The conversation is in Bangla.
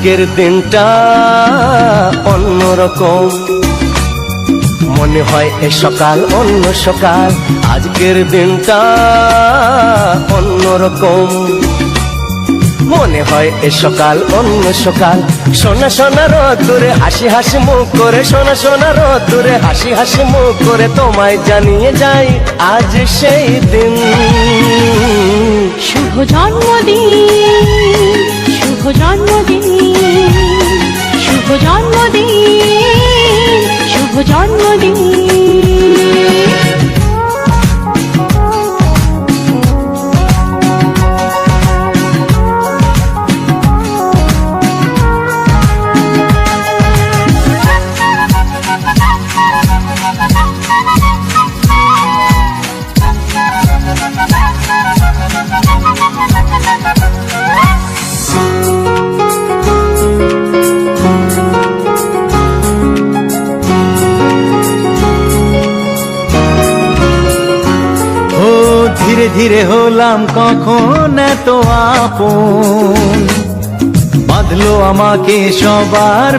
আজকের দিনটা অন্যরকম, মনে হয় এ সকাল অন্য সকাল। আজকের দিনটা অন্যরকম, মনে হয় এ সকাল অন্য সকাল। সোনা সোনা রোদ্দুরে হাসি হাসি মুখ করে, সোনা সোনা রোদ্দুরে হাসি হাসি মুখ করে তোমায় জানিয়ে যাই আজ সেই দিন। শুভ জন্মদিন, শুভ জন্মদিন, শুভ জন্মদিন, শুভ জন্মদিন। ধীরে ধীরে হলাম কখন এত আপন, বাঁধলো আমাকে সবার